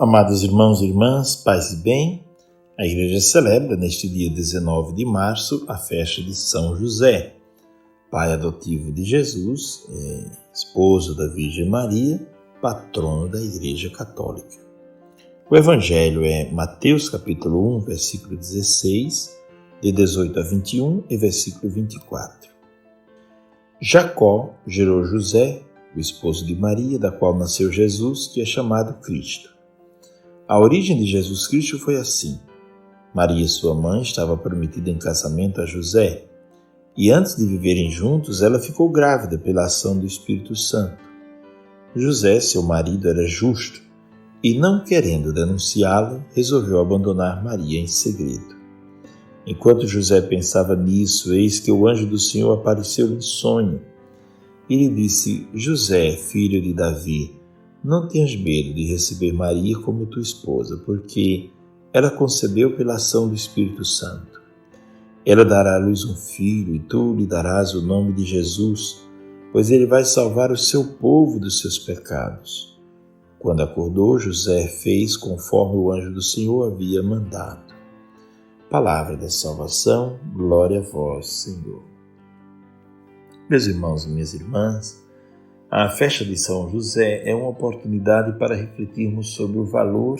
Amados irmãos e irmãs, paz e bem, a Igreja celebra neste dia 19 de março a festa de São José, pai adotivo de Jesus, esposo da Virgem Maria, patrono da Igreja Católica. O Evangelho é Mateus capítulo 1, versículo 16, de 18 a 21 e versículo 24. Jacó gerou José, o esposo de Maria, da qual nasceu Jesus, que é chamado Cristo. A origem de Jesus Cristo foi assim. Maria, sua mãe, estava prometida em casamento a José, e antes de viverem juntos, ela ficou grávida pela ação do Espírito Santo. José, seu marido, era justo, e não querendo denunciá-la, resolveu abandonar Maria em segredo. Enquanto José pensava nisso, eis que o anjo do Senhor apareceu em sonho e lhe disse: José, filho de Davi, não tenhas medo de receber Maria como tua esposa, porque ela concebeu pela ação do Espírito Santo. Ela dará à luz um filho, e tu lhe darás o nome de Jesus, pois ele vai salvar o seu povo dos seus pecados. Quando acordou, José fez conforme o anjo do Senhor havia mandado. Palavra da salvação, glória a vós, Senhor. Meus irmãos e minhas irmãs, a festa de São José é uma oportunidade para refletirmos sobre o valor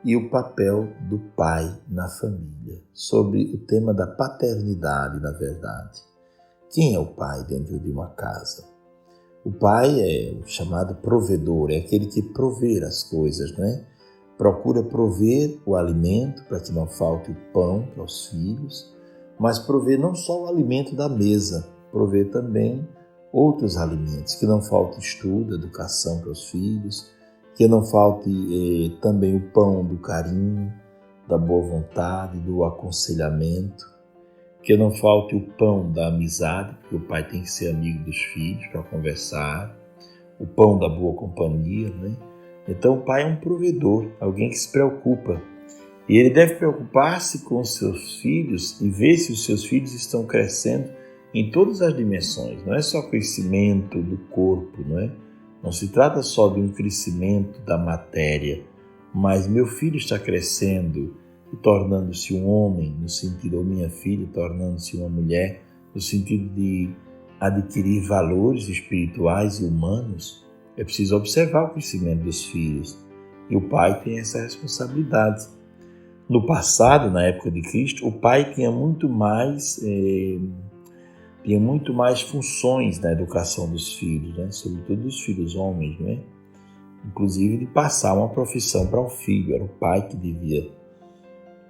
e o papel do pai na família, sobre o tema da paternidade, na verdade. Quem é o pai dentro de uma casa? O pai é o chamado provedor, é aquele que provê as coisas, né? Procura prover o alimento para que não falte o pão para os filhos, mas prover não só o alimento da mesa, prover também outros alimentos, que não falte estudo, educação para os filhos, que não falte também o pão do carinho, da boa vontade, do aconselhamento, que não falte o pão da amizade, porque o pai tem que ser amigo dos filhos para conversar, o pão da boa companhia, né? Então o pai é um provedor, alguém que se preocupa. E ele deve preocupar-se com os seus filhos e ver se os seus filhos estão crescendo em todas as dimensões. Não é só crescimento do corpo, não é? Não se trata só de um crescimento da matéria, mas meu filho está crescendo e tornando-se um homem, no sentido, ou minha filha tornando-se uma mulher, no sentido de adquirir valores espirituais e humanos. É preciso observar o crescimento dos filhos, e o pai tem essa responsabilidade. No passado, na época de Cristo, o pai tinha muito mais funções na educação dos filhos, né? Sobretudo dos filhos homens, né? Inclusive de passar uma profissão para o filho, era o pai que devia.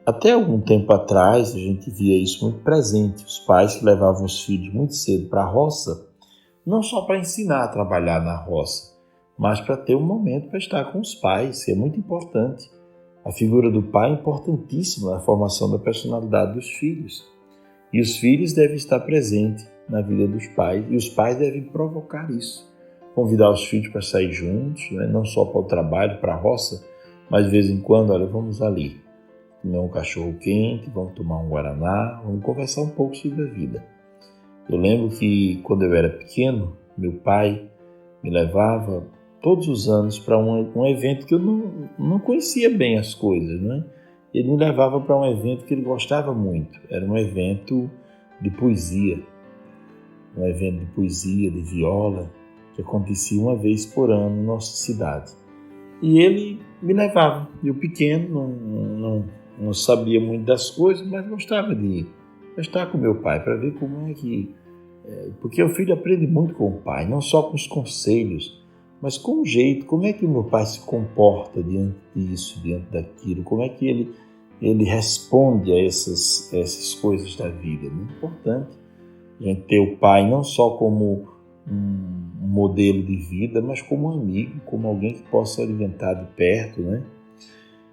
Até algum tempo atrás a gente via isso muito presente, os pais que levavam os filhos muito cedo para a roça, não só para ensinar a trabalhar na roça, mas para ter um momento para estar com os pais, que é muito importante. A figura do pai é importantíssima na formação da personalidade dos filhos. E os filhos devem estar presentes na vida dos pais, e os pais devem provocar isso. Convidar os filhos para sair juntos, né? Não só para o trabalho, para a roça, mas de vez em quando, olha, vamos ali, comer um cachorro quente, vamos tomar um guaraná, vamos conversar um pouco sobre a vida. Eu lembro que quando eu era pequeno, meu pai me levava todos os anos para um evento que eu não conhecia bem as coisas, né? Ele me levava para um evento que ele gostava muito. Era um evento de poesia, de viola, que acontecia uma vez por ano na nossa cidade. E ele me levava. Eu pequeno, não sabia muito das coisas, mas gostava de estar com meu pai para ver como é que... Porque o filho aprende muito com o pai, não só com os conselhos, mas com o jeito, como é que o meu pai se comporta diante disso, diante daquilo, como é que ele responde a essas coisas da vida. É muito importante a gente ter o pai não só como um modelo de vida, mas como um amigo, como alguém que possa alimentar de perto, né?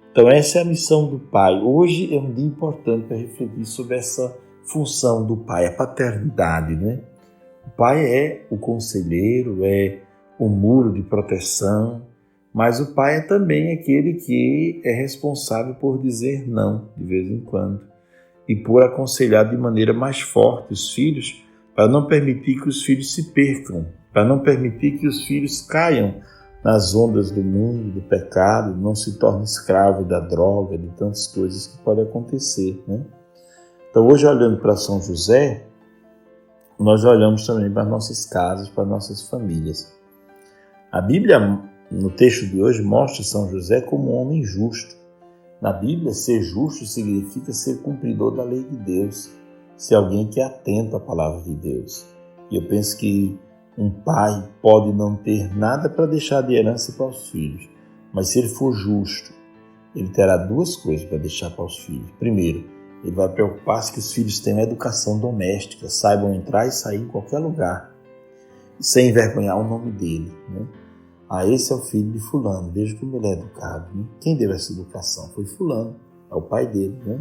Então essa é a missão do pai. Hoje é um dia importante para refletir sobre essa função do pai, a paternidade, né? O pai é o conselheiro, é o muro de proteção, mas o pai é também aquele que é responsável por dizer não de vez em quando e por aconselhar de maneira mais forte os filhos para não permitir que os filhos se percam, para não permitir que os filhos caiam nas ondas do mundo, do pecado, não se torne escravo da droga, de tantas coisas que podem acontecer, né? Então, hoje, olhando para São José, nós olhamos também para nossas casas, para nossas famílias. A Bíblia, no texto de hoje, mostra São José como um homem justo. Na Bíblia, ser justo significa ser cumpridor da lei de Deus, ser alguém que é atento à palavra de Deus. E eu penso que um pai pode não ter nada para deixar de herança para os filhos, mas se ele for justo, ele terá duas coisas para deixar para os filhos. Primeiro, ele vai preocupar-se que os filhos tenham educação doméstica, saibam entrar e sair em qualquer lugar, sem envergonhar o nome dele, né? Esse é o filho de fulano, veja como ele é educado, né? Quem deu essa educação? Foi fulano, é o pai dele, né?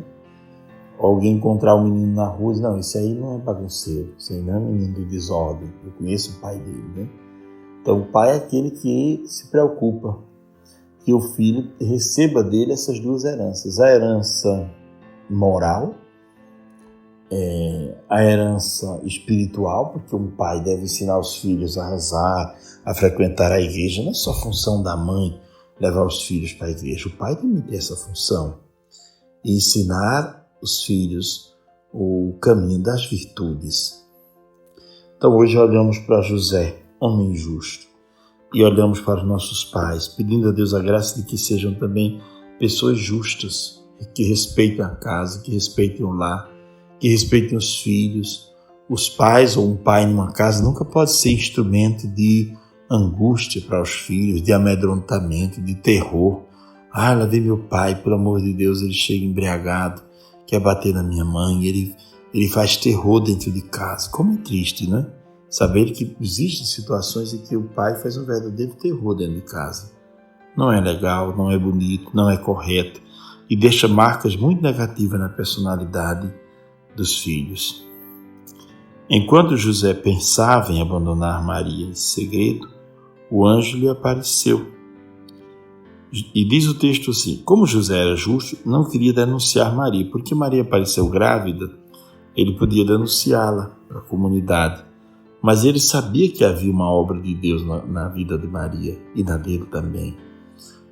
Alguém encontrar o menino na rua e diz, não, esse aí não é bagunceiro, esse aí não é menino de desordem, eu conheço o pai dele, né? Então o pai é aquele que se preocupa que o filho receba dele essas duas heranças, a herança moral, a herança espiritual, porque um pai deve ensinar os filhos a rezar, a frequentar a igreja. Não é só função da mãe levar os filhos para a igreja, o pai também tem essa função, e ensinar os filhos o caminho das virtudes. Então hoje olhamos para José, homem justo, e olhamos para os nossos pais, pedindo a Deus a graça de que sejam também pessoas justas, que respeitem a casa, que respeitem o lar, que respeitem os filhos. Os pais ou um pai numa casa nunca pode ser instrumento de angústia para os filhos, de amedrontamento, de terror. Lá vem meu pai, pelo amor de Deus, ele chega embriagado, quer bater na minha mãe, ele faz terror dentro de casa. Como é triste, né? Saber que existem situações em que o pai faz um verdadeiro terror dentro de casa. Não é legal, não é bonito, não é correto e deixa marcas muito negativas na personalidade dos filhos. Enquanto José pensava em abandonar Maria em segredo, o anjo lhe apareceu. E diz o texto assim, como José era justo, não queria denunciar Maria, porque Maria apareceu grávida, ele podia denunciá-la para a comunidade. Mas ele sabia que havia uma obra de Deus na vida de Maria e na dele também.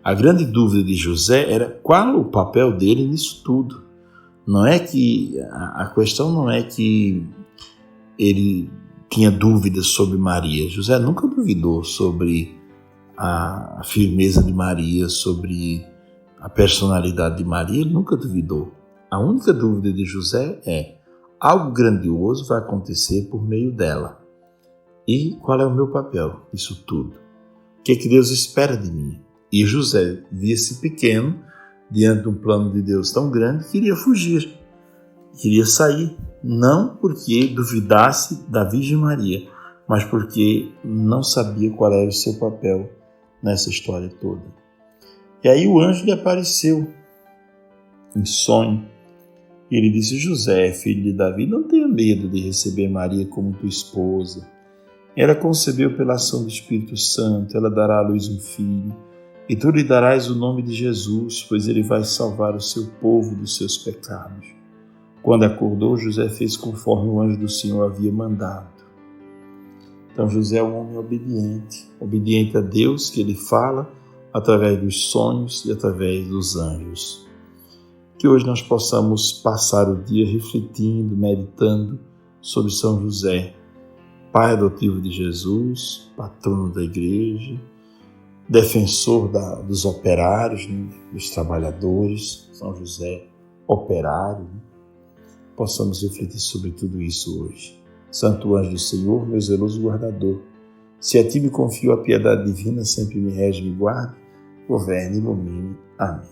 A grande dúvida de José era qual o papel dele nisso tudo. Não é que a questão não é que ele tinha dúvidas sobre Maria. José nunca duvidou sobre a firmeza de Maria, sobre a personalidade de Maria, ele nunca duvidou. A única dúvida de José é: algo grandioso vai acontecer por meio dela. E qual é o meu papel nisso tudo? O que é que Deus espera de mim? E José via-se pequeno diante de um plano de Deus tão grande, queria fugir, queria sair. Não porque duvidasse da Virgem Maria, mas porque não sabia qual era o seu papel nessa história toda. E aí o anjo lhe apareceu em sonho. E ele disse: José, filho de Davi, não tenha medo de receber Maria como tua esposa. Ela concebeu pela ação do Espírito Santo, ela dará à luz um filho, e tu lhe darás o nome de Jesus, pois ele vai salvar o seu povo dos seus pecados. Quando acordou, José fez conforme o anjo do Senhor havia mandado. Então José é um homem obediente a Deus, que ele fala através dos sonhos e através dos anjos. Que hoje nós possamos passar o dia refletindo, meditando sobre São José, pai adotivo de Jesus, patrono da igreja, defensor dos operários, dos trabalhadores, São José operário. Possamos refletir sobre tudo isso hoje. Santo anjo do Senhor, meu zeloso guardador, se a ti me confio a piedade divina, sempre me rege e me guarda, governe e ilumine. Amém.